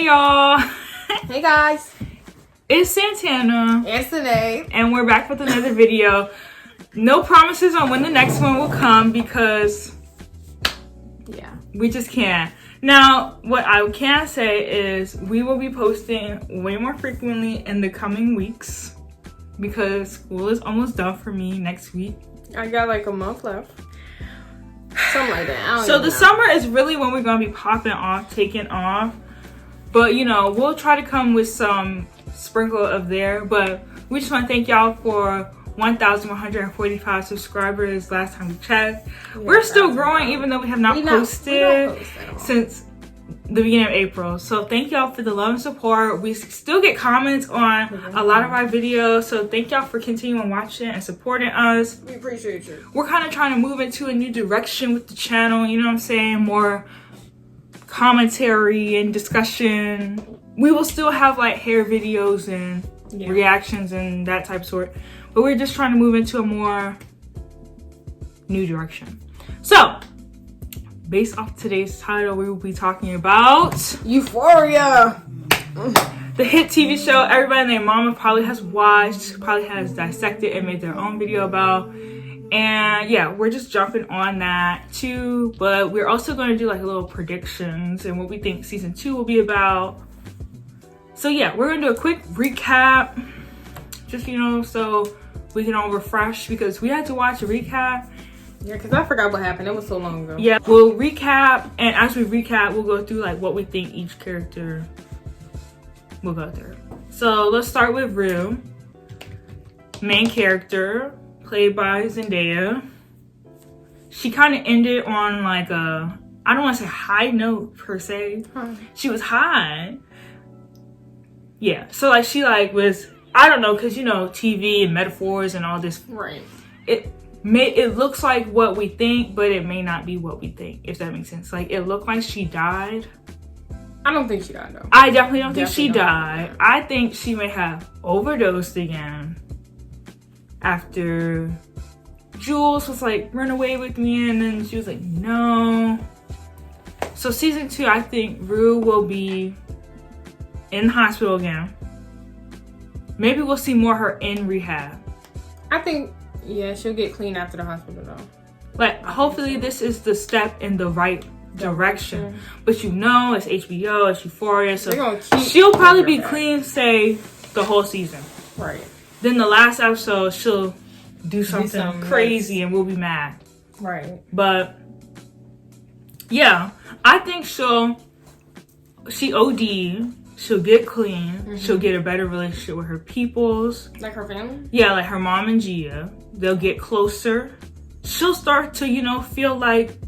y'all. Hey guys. It's Santana. And Sanaa. And we're back with another video. No promises on when the next one will come because we just can't. Now, what I can say is we will be posting way more frequently in the coming weeks because school is almost done for me next week. I got like a month left. Something like that. So the summer is really when we're going to be popping off, taking off. But, you know, we'll try to come with some sprinkle of there. But we just want to thank y'all for 1,145 subscribers last time we checked. Yeah, we're still growing even though we have not posted since the beginning of April. So thank y'all for the love and support. We still get comments on a lot of our videos. So thank y'all for continuing watching and supporting us. We appreciate you. We're kind of trying to move into a new direction with the channel. You know what I'm saying? More commentary and discussion. We will still have like hair videos and reactions and that type of sort. But we're just trying to move into a more new direction. So, based off today's title, we will be talking about Euphoria. The hit TV show everybody and their mama probably has watched, probably has dissected and made their own video about. And yeah, we're just jumping on that too. But we're also going to do like a little predictions and what we think season 2 will be about. So yeah, we're going to do a quick recap. Just, you know, so we can all refresh because we had to watch a recap. Yeah, because I forgot what happened. It was so long ago. Yeah, we'll recap, and as we recap, we'll go through like what we think each character will go through. So let's start with Rue. Main character, played by Zendaya. She kind of ended on like a, I don't want to say high note per se. She was high. Yeah, so like she like was, I don't know, because you know TV and metaphors and all this. Right. It looks like what we think, but it may not be what we think, if that makes sense. Like it looked like she died. I don't think she died though. I definitely don't think she died. I think she may have overdosed again after Jules was like, run away with me, and then she was like, no. So season 2, I think Rue will be in the hospital again. Maybe we'll see more her in rehab. I think, yeah, she'll get clean after the hospital though. Like, hopefully this is the step in the right direction. But you know, it's HBO, it's Euphoria, so she'll probably be clean, say, the whole season. Right. Then the last episode, she'll do something crazy and we'll be mad. Right. But, yeah, I think she OD. She'll get clean. She'll get a better relationship with her peoples. Like her family? Yeah, like her mom and Gia. They'll get closer. She'll start to, you know, feel like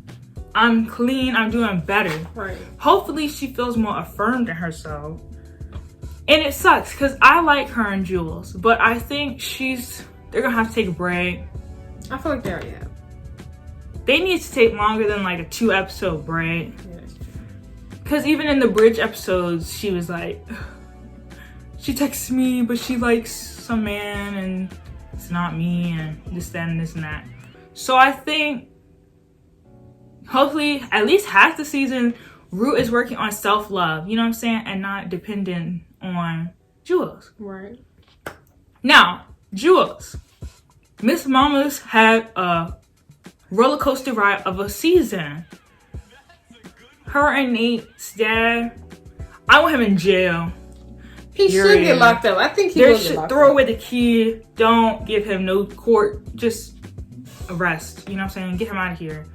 I'm clean, I'm doing better. Right. Hopefully she feels more affirmed in herself. And it sucks because I like her and Jules, but I think they're gonna have to take a break. I feel like they already have. They need to take longer than like a 2-episode break. Because even in the bridge episodes, she was like, she texts me, but she likes some man and it's not me and this, that, and this and that. So I think, hopefully, at least half the season, Rue is working on self-love, you know what I'm saying? And not dependent on Jules. Right. Now, Jules, Miss Mama's had a roller coaster ride of a season. Her and Nate's dad, I want him in jail. He should get locked up. I think he will get locked up. Throw away the key. Don't give him no court. Just arrest. You know what I'm saying? Get him out of here.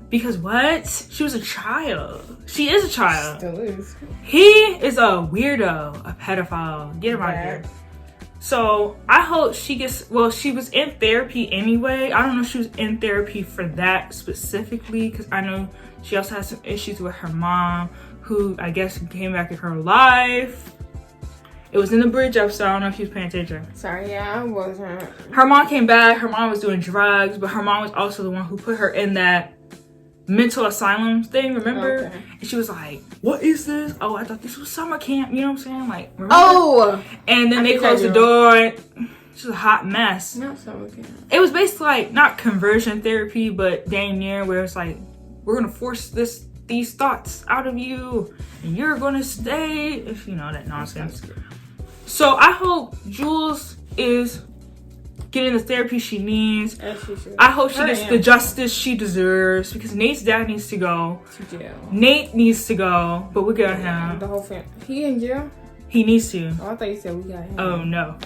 Because what? She was a child. She is a child. Still is. He is a weirdo, a pedophile. Get him out of here. So I hope she gets, well, she was in therapy anyway. I don't know if she was in therapy for that specifically because I know she also has some issues with her mom who I guess came back in her life. It was in the bridge episode. I don't know if she was paying attention. Sorry, yeah, I wasn't. Her mom came back. Her mom was doing drugs, but her mom was also the one who put her in that mental asylum thing, remember? Okay. And she was like, what is this? Oh, I thought this was summer camp. You know what I'm saying? Like, remember? Oh! And then they closed the door. And she was a hot mess. Not summer camp. It was basically like, not conversion therapy, but dang near where it's like, we're going to force this these thoughts out of you and you're gonna stay, if you know that nonsense. So I hope Jules is getting the therapy she needs. I hope she gets the justice she deserves, because Nate's dad needs to go to jail. Nate needs to go, but we got him. The whole family. He in jail? He needs to. Oh, I thought you said we got him. Oh no.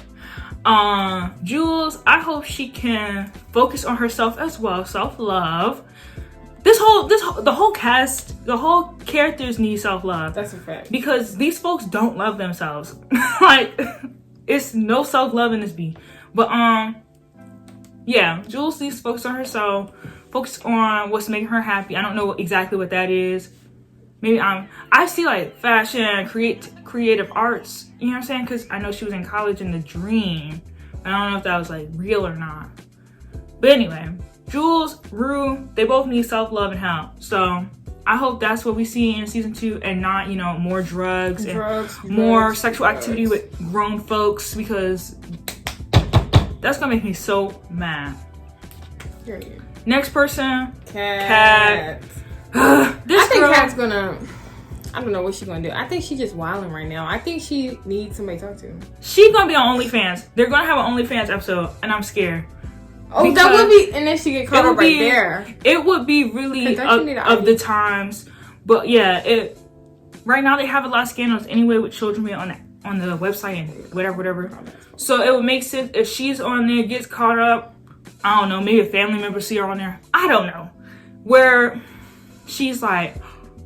Jules, I hope she can focus on herself as well, self-love. The whole cast, the whole characters need self-love. That's a fact. Because these folks don't love themselves. Like, it's no self-love in this beat. But yeah, Jules needs to focus on herself, focus on what's making her happy. I don't know exactly what that is. Maybe I see like fashion, creative arts, you know what I'm saying? Because I know she was in college in the dream. I don't know if that was like real or not. But anyway, Jules, Rue, they both need self-love and help. So I hope that's what we see in season 2, and not, you know, more drugs and more sexual activity with grown folks, because that's gonna make me so mad. Next person, Kat. I think Kat's gonna, I don't know what she's gonna do. I think she's just wilding right now. I think she needs somebody to talk to. She's gonna be on OnlyFans. They're gonna have an OnlyFans episode, and I'm scared. Oh, that would be, and then she get caught up right there. It would be really of the times. But yeah, right now they have a lot of scandals anyway with children being on the website and whatever. So it would make sense if she's on there, gets caught up. I don't know, maybe a family member see her on there. I don't know. Where she's like,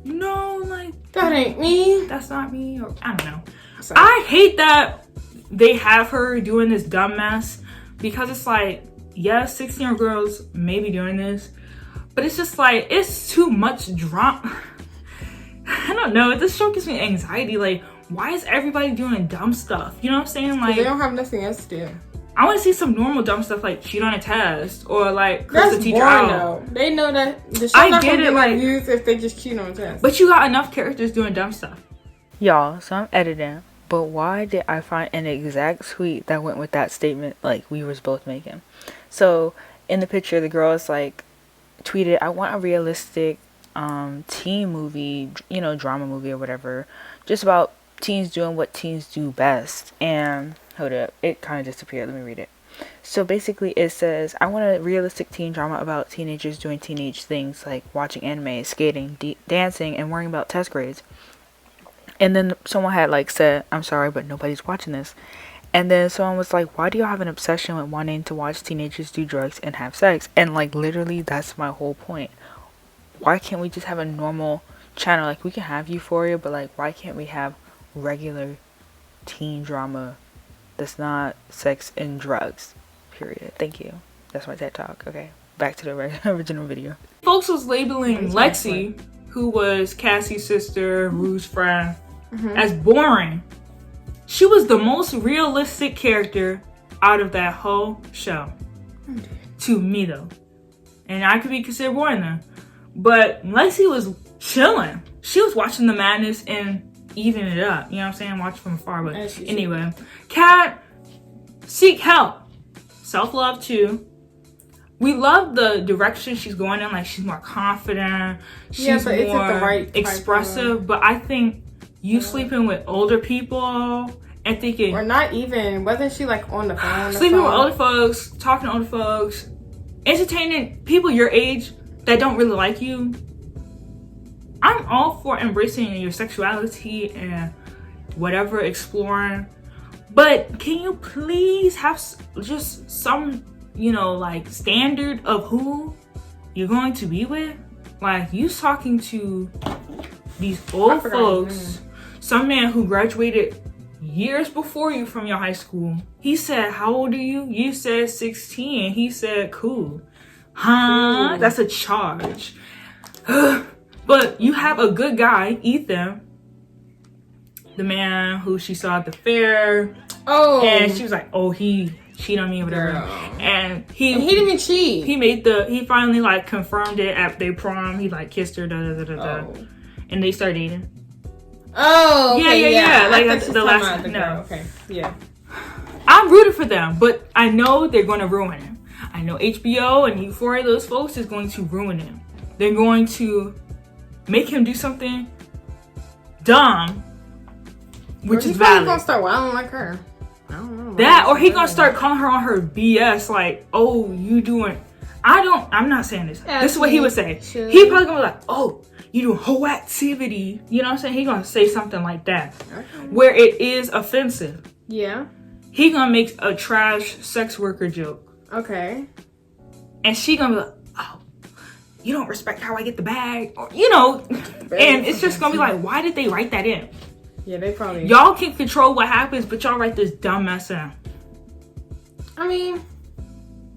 no, like, that ain't me. That's not me. Or I don't know. Sorry. I hate that they have her doing this dumb mess, because it's like, yes, 16-year-old girls may be doing this, but it's just like, it's too much drama. I don't know. This show gives me anxiety. Like, why is everybody doing dumb stuff? You know what I'm saying? Like, they don't have nothing else to do. I want to see some normal dumb stuff, like cheat on a test or like curse the teacher out. They know that the show not gonna get like views if they just cheat on a test. But you got enough characters doing dumb stuff. Y'all, so I'm editing, but why did I find an exact tweet that went with that statement like we was both making? So in the picture, the girl is like tweeted, "I want a realistic teen movie, you know, drama movie or whatever, just about teens doing what teens do best." And hold up, it kind of disappeared. Let me read it. So basically it says, "I want a realistic teen drama about teenagers doing teenage things like watching anime, skating, dancing, and worrying about test grades." And then someone had like said, "I'm sorry, but nobody's watching this." And then someone was like, "Why do you have an obsession with wanting to watch teenagers do drugs and have sex?" And like literally that's my whole point. Why can't we just have a normal channel? Like, we can have Euphoria, but like, why can't we have regular teen drama that's not sex and drugs? Period. Thank you. That's my TED Talk. Okay, back to the original video. Folks was labeling Lexi, who was Cassie's sister, Rue's friend, as boring. She was the most realistic character out of that whole show. To me, though. And I could be considered boring then. But Lexi was chilling. She was watching the madness and eating it up. You know what I'm saying? Watch from afar. But anyway, Kat, seek help. Self-love too. We love the direction she's going in. Like, she's more confident. She's more expressive. But I think you sleeping with older people and thinking, or not even, wasn't she like on the phone? Sleeping with older folks, talking to older folks, entertaining people your age that don't really like you. I'm all for embracing your sexuality and whatever, exploring. But can you please have just some, you know, like standard of who you're going to be with? Like, you talking to these old folks, some man who graduated years before you from your high school. He said, "How old are you?" You said 16. He said, "Cool." Huh? Ooh. That's a charge. But you have a good guy, Ethan, the man who she saw at the fair. Oh. And she was like, "Oh, he cheated on me," or whatever. Girl. And he didn't even cheat. He finally like confirmed it at their prom. He like kissed her, and they started dating. Oh, okay, yeah. Like the last. No, okay, yeah. I'm rooting for them, but I know they're going to ruin him. I know HBO and Euphoria, those folks, is going to ruin him. They're going to make him do something dumb, which is He's valid. gonna start wilding like her. I don't know. That, or he gonna start calling her on her BS, like, oh, you doing... I'm not saying this. This is what he would say. He probably gonna be like, oh, you doing whole activity. You know what I'm saying? He gonna say something like that. Okay. Where it is offensive. Yeah. He gonna make a trash sex worker joke. Okay. And she gonna be like, oh, you don't respect how I get the bag. Or, you know, and it's just gonna be like, why did they write that in? Yeah, they probably... Y'all can control what happens, but y'all write this dumb mess in. I mean,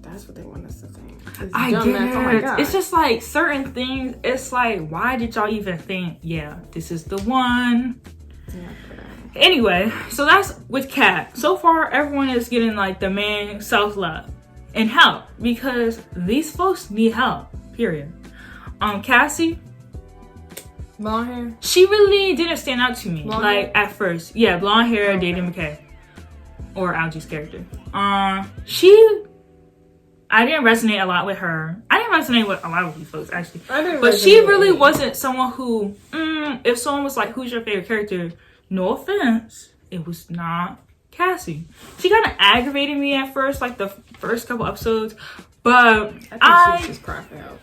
that's what they want us to think. I get it. Oh my God. It's just like certain things. It's like, why did y'all even think, yeah, this is the one? Yeah. Anyway, so that's with Kat. So far, everyone is getting like the main self-love and help because these folks need help. Period. Cassie, blonde hair. She really didn't stand out to me. Blonde like hair? At first, yeah, blonde hair, Okay. dating McKay, or Algie's character. I didn't resonate a lot with her. I didn't resonate with a lot of these folks actually. But she really wasn't someone who, if someone was like, "Who's your favorite character?" No offense, it was not Cassie. She kind of aggravated me at first, like the first couple episodes. But I think she's cracking out.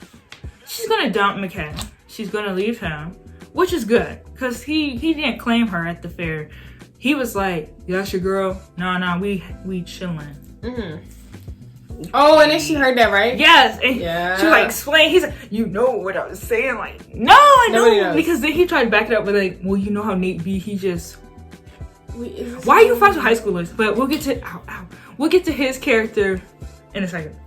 She's gonna dump McKay. She's gonna leave him, which is good because he didn't claim her at the fair. He was like, "Yeah, that's your girl." No, we chilling. Mm-hmm. Oh, and then she heard that, right? Yes. And yeah. She like explained. He's like, "You know what I was saying?" Like, no, I know. Because then he tried to back it up with like, "Well, you know how Nate be. He just." Why are you friends with high schoolers? But we'll get to we'll get to his character in a second.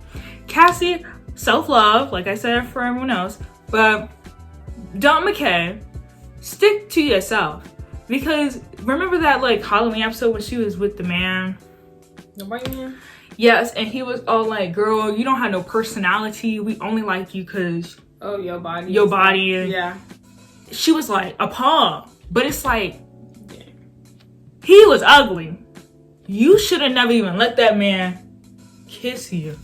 Cassie, self-love, like I said for everyone else, but Don McKay, stick to yourself. Because remember that like Halloween episode when she was with the man? The white man? Yes, and he was all like, "Girl, you don't have no personality. We only like you because your body. Your body." And yeah. She was like appalled, but it's like he was ugly. You should have never even let that man kiss you.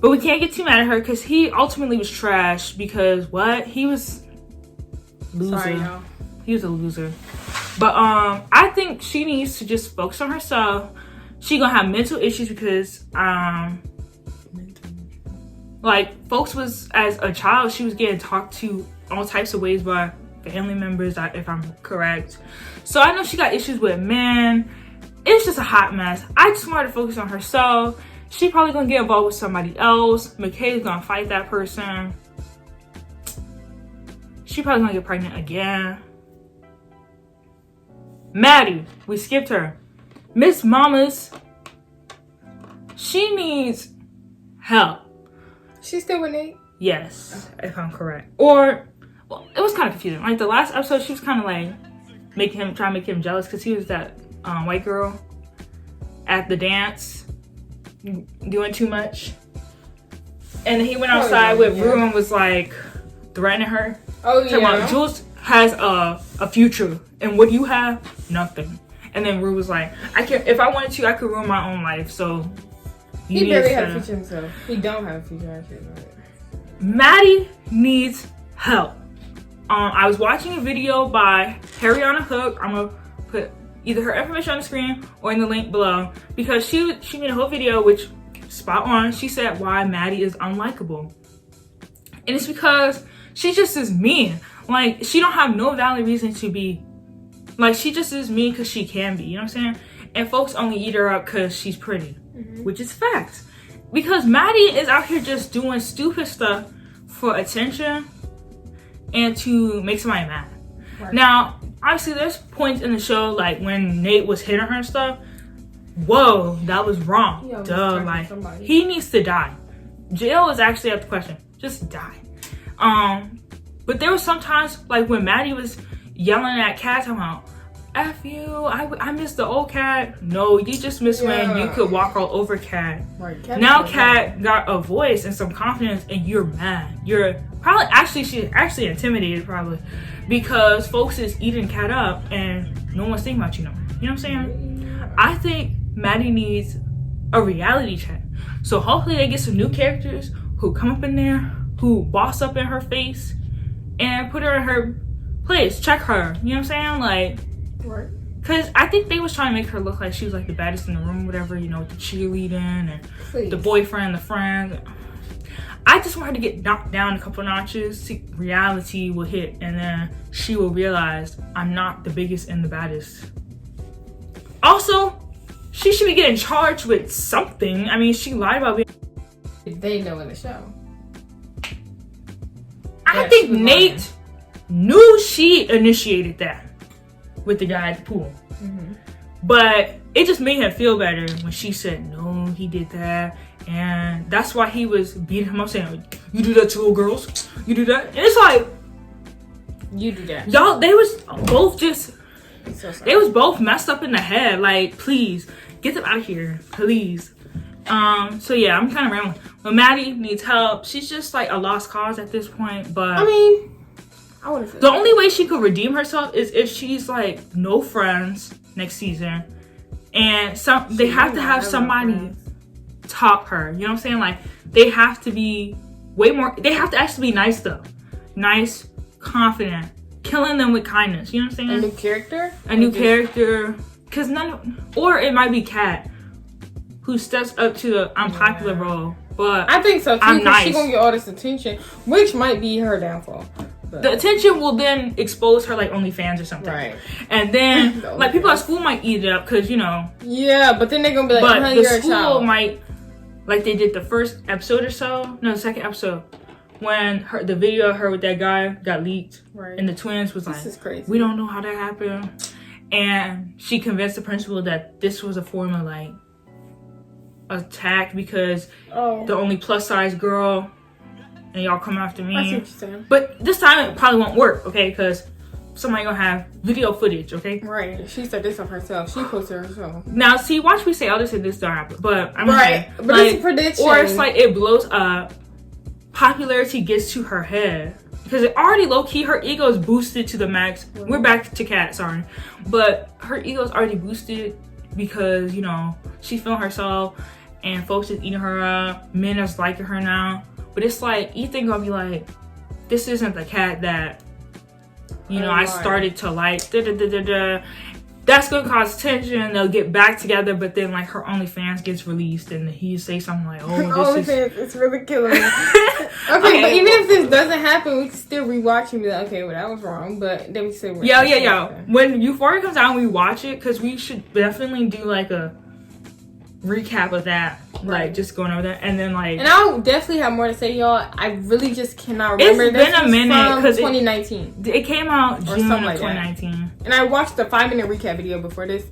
But we can't get too mad at her because he ultimately was trash because what? He was loser. Sorry, y'all. He was a loser. But I think she needs to just focus on herself. She gonna have mental issues because like folks was as a child she was getting talked to all types of ways by family members, if I'm correct. So I know she got issues with men. It's just a hot mess. I just want her to focus on herself. She probably gonna get involved with somebody else. McKay's gonna fight that person. She probably gonna get pregnant again. Maddie, we skipped her. Miss Mamas, she needs help. She's still with Nate? Yes, if I'm correct. Or, well, it was kind of confusing. Like the last episode, she was kind of like trying to make him jealous because he was that white girl at the dance doing too much. And he went outside with Rue and was like threatening her. Oh yeah. About, Jules has a future, and what do you have? Nothing. And then Rue was like, if I wanted to, I could ruin my own life. So he barely has a future himself. He don't have a future actually. Maddie needs help. I was watching a video by Harry on a Hook. I'm gonna put either her information on the screen or in the link below because she made a whole video, which spot on. She said why Maddie is unlikable, and it's because she just is mean. Like she don't have no valid reason to be. Like she just is mean because she can be. You know what I'm saying? And folks only eat her up because she's pretty, which is facts. Because Maddie is out here just doing stupid stuff for attention and to make somebody mad. Right. Now, obviously, there's points in the show like when Nate was hitting her and stuff. Whoa, that was wrong. Duh, like he needs to die. Jail is actually out the question. Just die. But there was sometimes like when Maddie was yelling at Kat, talking about F you, I miss the old Kat. No, you just miss when you could walk all over Kat. Right, now Kat got a voice and some confidence and you're mad. You're probably she's actually intimidated probably because folks is eating Kat up and no one's thinking about you no more. You know what I'm saying? I think Maddie needs a reality check. So hopefully they get some new characters who come up in there, who boss up in her face and put her in her please check her. You know what I'm saying? Like, Right. because I think they was trying to make her look like she was like the baddest in the room, whatever, you know, with the cheerleading and the boyfriend, the friends. I just want her to get knocked down a couple notches. See, reality will hit, and then she will realize I'm not the biggest and the baddest. Also, she should be getting charged with something. I mean, she lied about being. They know in the show. I think Nate knew she initiated that with the guy at the pool. Mm-hmm. But it just made her feel better when she said, no, he did that. And that's why he was beating him up, saying, you do that to little girls? You do that? And it's like, you do that. Y'all, they was both just, So sorry. they was both messed up in the head. Like, please, get them out of here, please. So yeah, I'm kind of rambling. But Maddie needs help. She's just like a lost cause at this point. But I mean, I wouldn't. The only way she could redeem herself is if she's like no friends next season, and they have to have somebody top her. You know what I'm saying? Like, they have to be way more. They have to actually be nice though, nice, confident, killing them with kindness. You know what I'm saying? A new character. A new character, because or it might be Kat, who steps up to the unpopular role. But I think so too. I'm nice. She's gonna get all this attention, which might be her downfall. But the attention will then expose her like OnlyFans or something. Right. And then like people at school might eat it up because, you know. Yeah, but then they're gonna be like, but the you're a school child. might, like they did the first episode or so. No, the second episode. When the video of her with that guy got leaked. Right. And the twins was like, this is crazy. We don't know how that happened. And she convinced the principal that this was a form of like attack because the only plus size girl, and y'all come after me. I see what you're saying. But this time it probably won't work, okay? Because somebody gonna have video footage, okay? Right. She said this of herself. She posted herself. Now, see, watch me say all this and this don't happen. But I'm right. But like, it's a prediction. or it's like it blows up. Popularity gets to her head because it already low key her ego is boosted to the max. We're back to Kat, sorry, but her ego is already boosted because, you know, she's feeling herself and folks is eating her up. Men is liking her now. But it's like, Ethan gonna be like, this isn't the Kat that, you know, I started to like, That's gonna cause tension. They'll get back together, but then like her OnlyFans gets released and he say something like, oh, this is... it's really killing me. okay, but even if this doesn't happen, we can still rewatch and be like, okay, well, that was wrong. But then we say, yeah. When Euphoria comes out, we watch it because we should definitely do like a recap of that, like just going over there, and then like. And I'll definitely have more to say, y'all. I really just cannot remember. It's been a minute because 2019. It came out June of like 2019. That. And I watched the 5-minute recap video before this,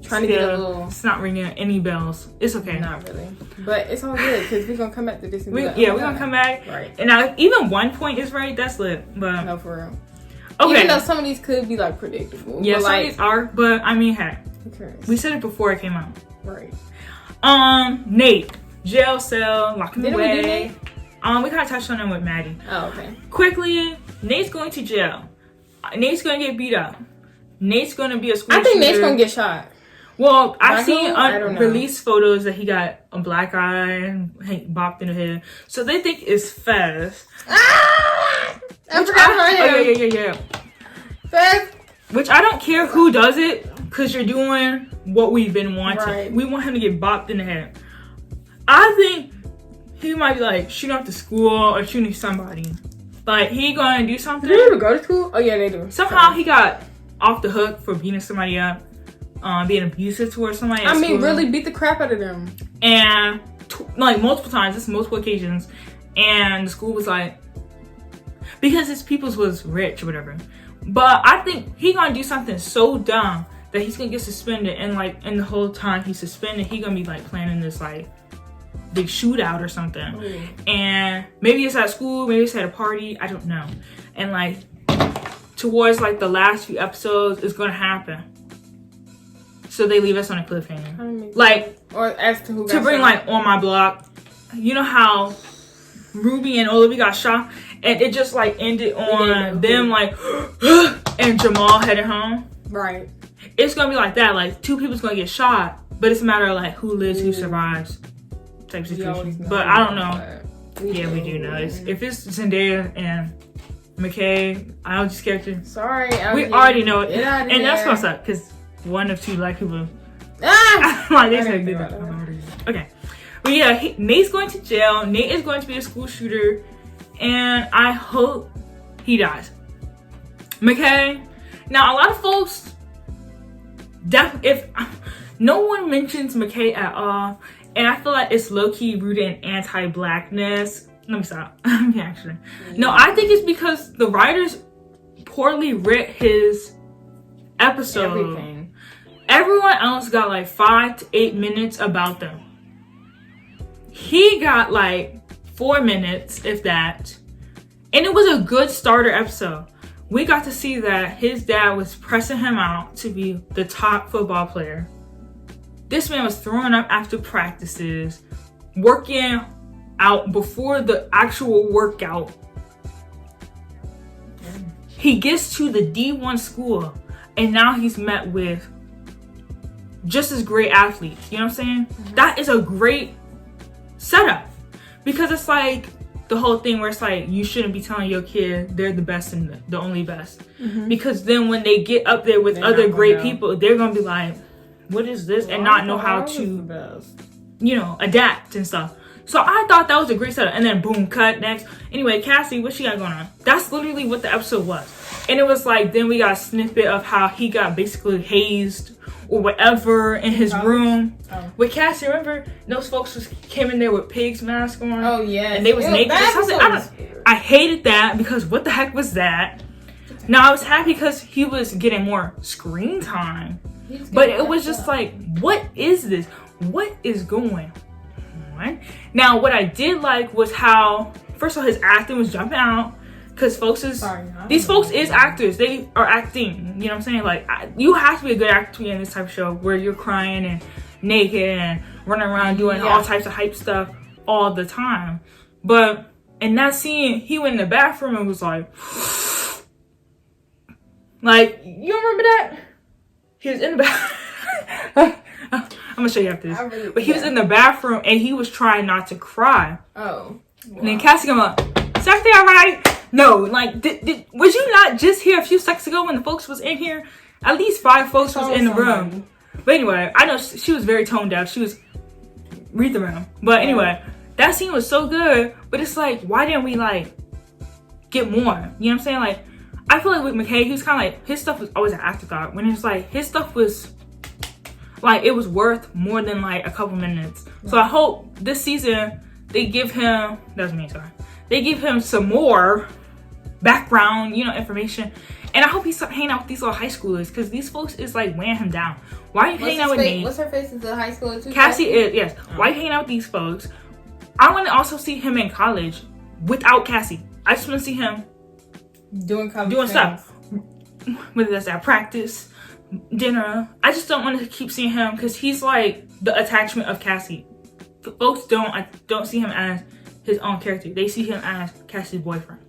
trying to get a little. It's not ringing any bells. It's okay. Not really, but it's all good because we're gonna come back to this. And we're gonna come back. Right. And now, even one point is right. That's lit. But no, for real. Okay. Even though some of these could be like predictable. Yeah, but, some of these are. But I mean, hey, we said it before it came out. Right. Nate, jail cell, lock him away. We do Nate? We kind of touched on him with Maddie. Oh, okay. Quickly, Nate's going to jail. Nate's gonna get beat up. Nate's gonna be a school shooter. I think Nate's gonna get shot. Well, I've seen unreleased photos that he got a black eye and bopped in the head. So they think it's Fez. Ah! Yeah. Fez. Which I don't care who does it, because you're doing what we've been wanting. Right. We want him to get bopped in the head. I think he might be like shooting up the school or shooting somebody. Like, he gonna do something. Do they even go to school? Oh, yeah, they do. Somehow he got off the hook for beating somebody up, being abusive towards somebody at school. Really beat the crap out of them. And, like, multiple times, just multiple occasions. And the school was like, because his peoples was rich or whatever. But I think he gonna do something so dumb that he's gonna get suspended. And, like, in the whole time he's suspended, he gonna be, like, planning this, like, big shootout or something. And maybe it's at school, maybe it's at a party, I don't know. And like towards like the last few episodes it's gonna happen, so they leave us on a cliffhanger, like, or as to who got to bring shot. Like on my block, you know how Ruby and Olivia got shot and it just like ended on them like and Jamal headed home. Right. It's gonna be like that, like two people's gonna get shot, but it's a matter of like who lives, who survives type situation. But I don't know. We do know. If it's Zendaya and McKay, ILG's character. Sorry, we already know it. And that's what's up, because one of two black people. Like, they said, okay. But yeah, Nate's going to jail. Nate is going to be a school shooter. And I hope he dies. McKay. Now, a lot of folks, if no one mentions McKay at all, and I feel like it's low-key rooted in anti-blackness. Let me stop. Actually. No, I think it's because the writers poorly writ his episode. Everything. Everyone else got like 5 to 8 minutes about them. He got like 4 minutes, if that. And it was a good starter episode. We got to see that his dad was pressing him out to be the top football player. This man was throwing up after practices, working out before the actual workout. He gets to the D1 school, and now he's met with just as great athletes. You know what I'm saying? Mm-hmm. That is a great setup, because it's like the whole thing where it's like you shouldn't be telling your kid they're the best and the only best, because then when they get up there with other great people, they're gonna be like, what is this? And not know how to, you know, adapt and stuff. So I thought that was a great setup. And then boom, cut, next. Anyway, Cassie, what she got going on? That's literally what the episode was. And it was like, then we got a snippet of how he got basically hazed or whatever in his room. Oh. With Cassie, remember? Those folks came in there with pigs mask on. Oh, yeah. And they was naked. I hated that, because what the heck was that? Now, I was happy because he was getting more screen time. But it was just like, what is this? What is going on? Now, what I did like was how, first of all, his acting was jumping out. Because these folks is actors. They are acting. You know what I'm saying? Like, you have to be a good actor to be in this type of show where you're crying and naked and running around doing all types of hype stuff all the time. But in that scene, he went in the bathroom and was like, you remember that? He was in the bathroom. I'm gonna show you after this. But he was in the bathroom and he was trying not to cry. Oh. Wow. And then Cassie came up, Santania, right? No, like, was you not just here a few seconds ago when the folks was in here? At least 5 folks was in the room. But anyway, I know she was very tone deaf. She was read the room. But anyway, that scene was so good. But it's like, why didn't we like get more? You know what I'm saying? Like, I feel like with McKay, he was kind of like, his stuff was always an afterthought. When it's like, his stuff was like, it was worth more than like a couple minutes. So I hope this season they give him, they give him some more background, you know, information. And I hope he stopped hanging out with these little high schoolers, because these folks is like weighing him down. Why are you hanging out with Nate? What's her face? Is the high schooler too? Cassie is, yes. Oh. Why are you hanging out with these folks? I want to also see him in college without Cassie. I just want to see him doing stuff. Whether that's at practice, dinner. I just don't want to keep seeing him, because he's like the attachment of Cassie. Folks don't see him as his own character. They see him as Cassie's boyfriend.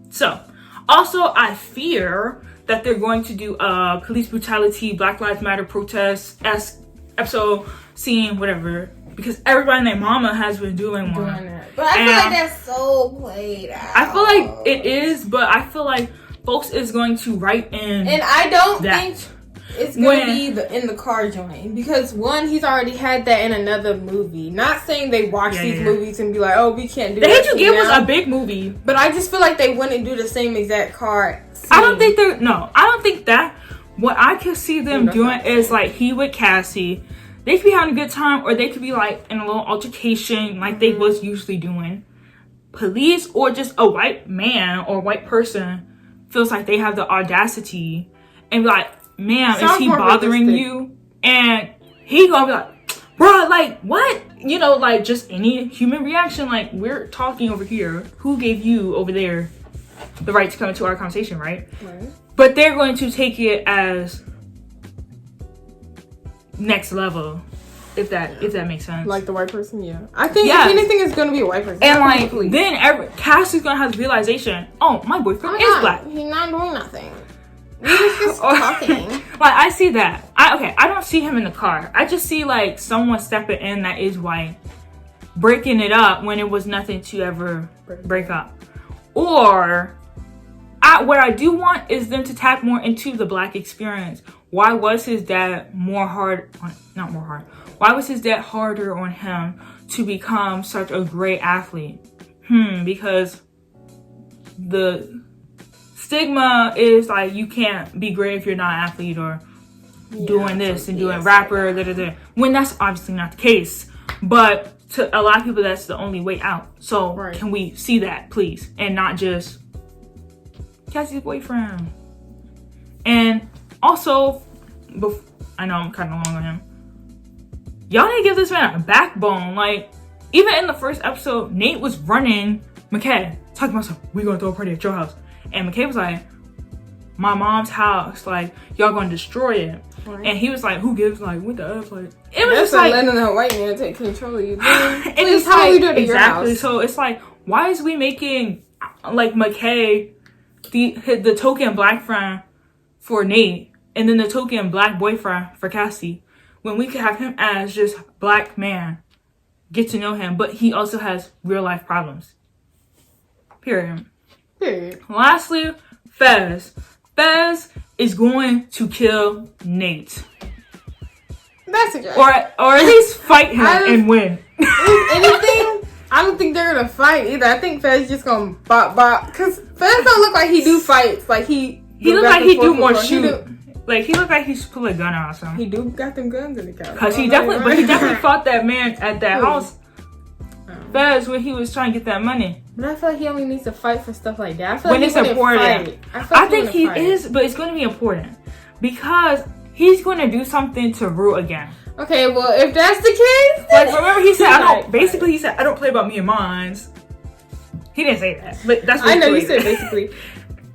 So, also, I fear that they're going to do a police brutality, Black Lives Matter protest episode, scene, whatever, because everybody and their mama has been doing one. But I feel like that's so played out. I feel like it is, but I feel like folks is going to write in. And I don't think it's going to be in the car joint, because one, he's already had that in another movie. Not saying they watch these movies and be like, oh, we can't do that. The Hate You Give was a big movie. But I just feel like they wouldn't do the same exact car scene. I don't think that. What I could see them doing is like he with Cassie. They could be having a good time, or they could be like in a little altercation like they was usually doing. Police or just a white man or white person feels like they have the audacity and be like, ma'am, is he bothering you? And he gonna be like, bro, like, what? You know, like, just any human reaction. Like, we're talking over here. Who gave you over there the right to come into our conversation, right? But they're going to take it as next level, if that makes sense. Like the white person, I think if anything, it's gonna be a white person. And like, then Cassie's gonna have the realization, oh, my boyfriend is black. He's not doing nothing. He's just talking. Like, I see that. I don't see him in the car. I just see like someone stepping in that is white, breaking it up when it was nothing to ever break up. Or what I do want is them to tap more into the Black experience. Why was his dad Why was his dad harder on him to become such a great athlete? Because the stigma is like you can't be great if you're not an athlete or doing this and doing rapper, when that's obviously not the case. But to a lot of people, that's the only way out. So can we see that, please? And not just Cassie's boyfriend. And also, I know I'm kind of long on him. Y'all need to give this man a backbone. Like, even in the first episode, Nate was running McKay, talking about something. We gonna throw a party at your house. And McKay was like, my mom's house, like, y'all gonna destroy it. Right. And he was like, who gives, like, what the F? Like, it was just like letting a white man take control of you. And it's how you do it at your house. So it's like, why is we making, like, McKay the token Black friend for Nate, and then the token Black boyfriend for Cassie, when we could have him as just Black man, get to know him, but he also has real life problems. Period. Lastly, Fez is going to kill Nate. That's a joke. Or at least fight him and win. If anything, I don't think they're gonna fight either. I think Fez just gonna bop. Cause Fez don't look like he do fights. Like he look like he do more shoot. Like he look like he should pull a gun out or something. He do got them guns in the couch. Cause he definitely fought that man at that house. Fez, when he was trying to get that money. But I feel like he only needs to fight for stuff like that. I feel when like it's important. I think he is, but it's going to be important because he's going to do something to Rue again. Okay, well, if that's the case, like remember he said, he said, I don't play about me and mines. He didn't say that, but that's what I know you said basically.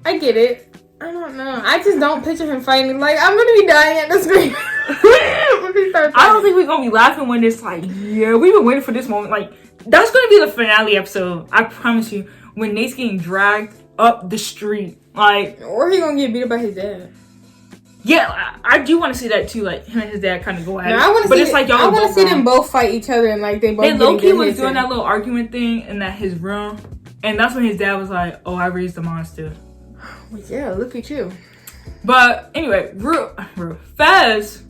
I get it. I don't know. I just don't picture him fighting. Like, I'm gonna be dying at the screen. I don't think we're gonna be laughing when it's like, yeah, we've been waiting for this moment. Like, that's gonna be the finale episode. I promise you. When Nate's getting dragged up the street, like, or he gonna get beat up by his dad. Yeah, I do want to see that too. Like him and his dad kind of go at it. I want to but see. it's like y'all. I want to see them both fight each other and like they both. And Loki was doing that little argument thing in his room, and that's when his dad was like, "Oh, I raised the monster." Well, yeah, look at you. But anyway, Fez,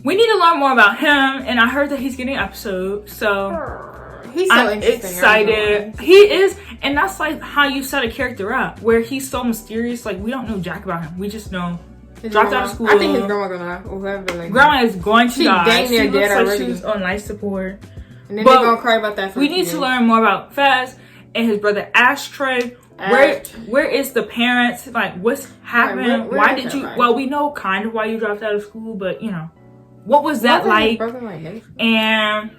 we need to learn more about him, and I heard that he's getting an episode, so he's so excited. He is, and that's like how you set a character up, where he's so mysterious. Like we don't know jack about him. We just know dropped out of school. I think his grandma gonna die, or whoever. Like, grandma is going to die. She looks like she was on life support. And then they're gonna cry about that. We need to learn more about Fez and his brother Ashtray. Where is the parents? Like, what's happening? Why did you? Well, we know kind of why you dropped out of school, but you know, what was that like? And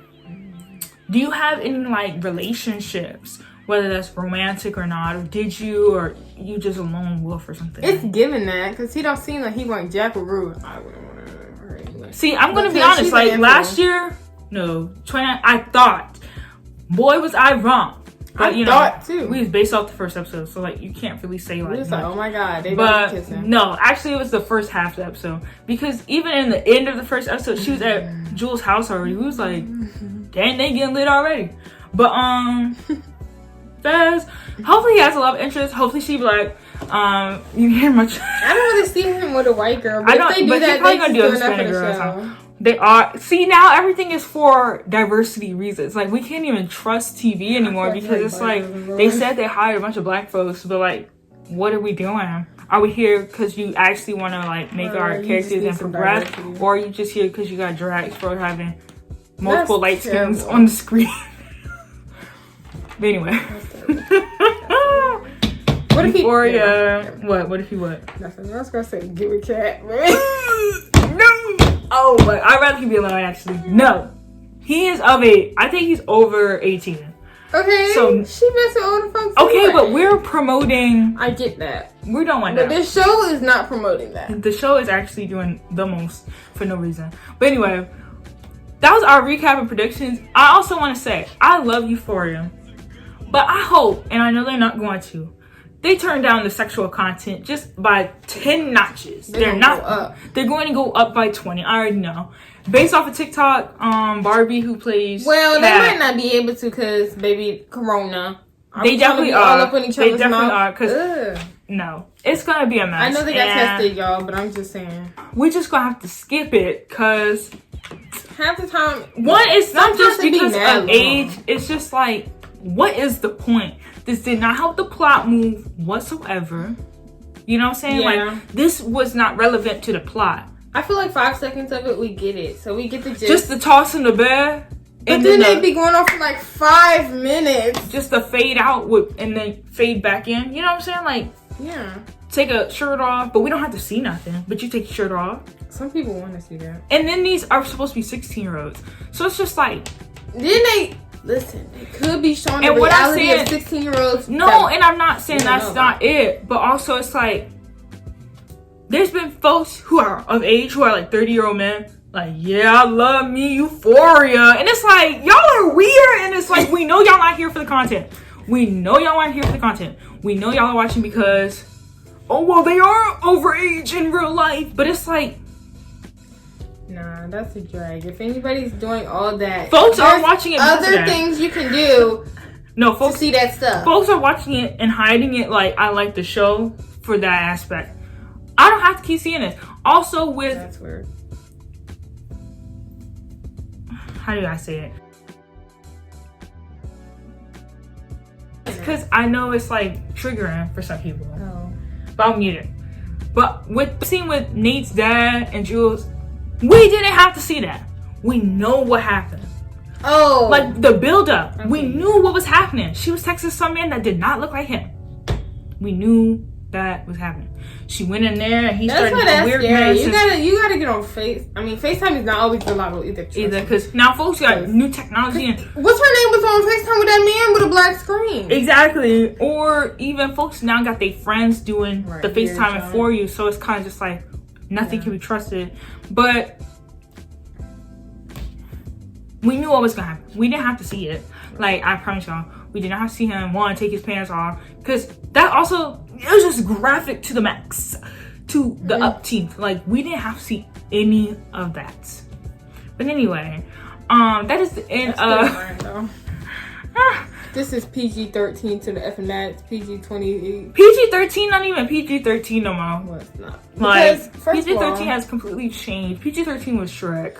do you have any like relationships, whether that's romantic or not, or did you, or you just a lone wolf or something? It's given that because he don't seem like he want Jack or Rue. See, I'm gonna be honest. Like last year, I thought, boy, was I wrong. But, I thought too. We was based off the first episode, so like you can't really say like. We was like, oh my god, they but kissing. No, actually, it was the first half of the episode because even in the end of the first episode, she was at Jules' house already. We was like, dang, they getting lit already. But Fez, hopefully he has a love interest. Hopefully she be like, you hear much. I don't want to see him with a white girl. But if they do that, they just doing that for the show. They are. See, now everything is for diversity reasons. Like, we can't even trust TV anymore because it's like, they said they hired a bunch of black folks, but like, what are we doing? Are we here because you actually want to like make our characters and progress? Or are you just here because you got dragged for having multiple light skins on the screen? But anyway. What if he... Euphoria... What if he what? Nothing. I was going to say, give a cat, man. No! Oh, but I'd rather he be alone, actually. No. He is I think he's over 18. Okay, so she messing older folks. Okay, but we're promoting... I get that. We don't want that. But this show is not promoting that. The show is actually doing the most for no reason. But anyway, that was our recap and predictions. I also want to say, I love Euphoria. But I hope, and I know they're not going to, they turn down the sexual content just by 10 notches. They're not. They're going to go up by 20. I already know. Based off of TikTok, Barbie, who plays They might not be able to because baby Corona. They definitely are. All up in each other's mouth. Are, because no, it's gonna be a mess. I know they got tested, y'all, but I'm just saying. We're just gonna have to skip it, because half the time, one, it's not just because of age. It's just like, what is the point? This did not help the plot move whatsoever. You know what I'm saying? Yeah. Like, this was not relevant to the plot. I feel like 5 seconds of it, we get it. So we get the gist. Just the toss in the bed. But then they'd be going on for like 5 minutes. Just the fade out and then fade back in. You know what I'm saying? Like, yeah. Take a shirt off, but we don't have to see nothing. But you take your shirt off. Some people want to see that. And then these are supposed to be 16-year-olds. So it's just like... Then they... Listen, it could be showing the reality of 16-year-olds. No, and I'm not saying that's not it. But also it's like... There's been folks who are of age, who are like 30-year-old men. Like, yeah, I love me Euphoria. And it's like, y'all are weird. And it's like, we know y'all not here for the content. We know y'all aren't here for the content. We know y'all are watching because... Oh, well, they are overage in real life. But it's like... Nah, that's a drag. If anybody's doing all that... Folks are watching it because other things you can do folks, to see that stuff. Folks are watching it and hiding it like, I like the show for that aspect. I don't have to keep seeing it. Also with... That's weird. How do I say it? It's because I know it's like triggering for some people. Oh. But I'll mute it. But with the scene with Nate's dad and Jules, we didn't have to see that. We know what happened. Oh. Like the build up. Okay. We knew what was happening. She was texting some man that did not look like him. We knew that was happening. She went in there and he started doing weird mess. You gotta get on Face. I mean, FaceTime is not always reliable either. Because now folks got new technology. And what's her name was on FaceTime with that man with a black screen? Exactly. Or even folks now got their friends doing the FaceTiming for you. So it's kind of just like nothing can be trusted. But we knew what was gonna happen. We didn't have to see it. Like, I promise y'all, we did not have to see him take his pants off, because that also, it was just graphic to the max, to the upteeth. Like, we didn't have to see any of that. But anyway, that is the end of... This is PG-13 to the F and max, PG-28. PG-13, not even PG-13 no more. Well, it's not. Like, PG-13 has completely changed. PG-13 was Shrek.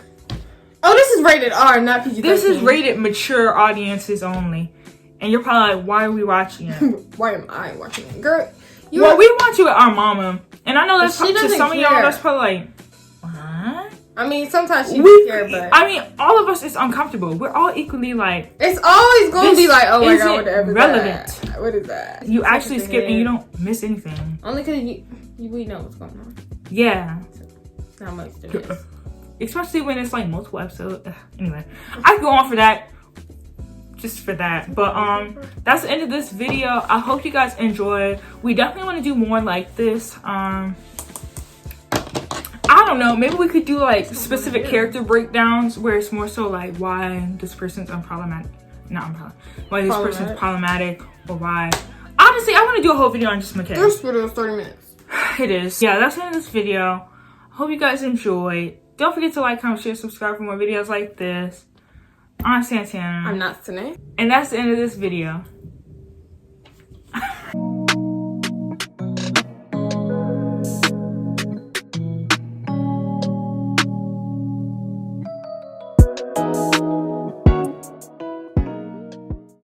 Oh, this is rated R, not PG-13. This is rated mature audiences only. And you're probably like, why are we watching it? Why am I watching it? Girl, we watch it with our mama. And I know that's probably, to some of y'all, that's probably like, what? I mean, sometimes she doesn't care, but... I mean, all of us is uncomfortable. We're all equally like... It's always going to be like, oh my God, whatever relevant. What is that? You actually skip and you don't miss anything. Only because we know what's going on. Yeah. It's not much to miss. Especially when it's like multiple episodes. Anyway, I could go on for that. Just for that. But that's the end of this video. I hope you guys enjoyed. We definitely want to do more like this. I don't know. Maybe we could do like specific character breakdowns where it's more so like why this person's unproblematic. Not unproblematic. Why this person's problematic, or why. Honestly, I want to do a whole video on just McKay. This video is 30 minutes. It is. Yeah, that's the end of this video. Hope you guys enjoyed. Don't forget to like, comment, share, subscribe for more videos like this. I'm Santana. I'm not Sanaa. And that's the end of this video.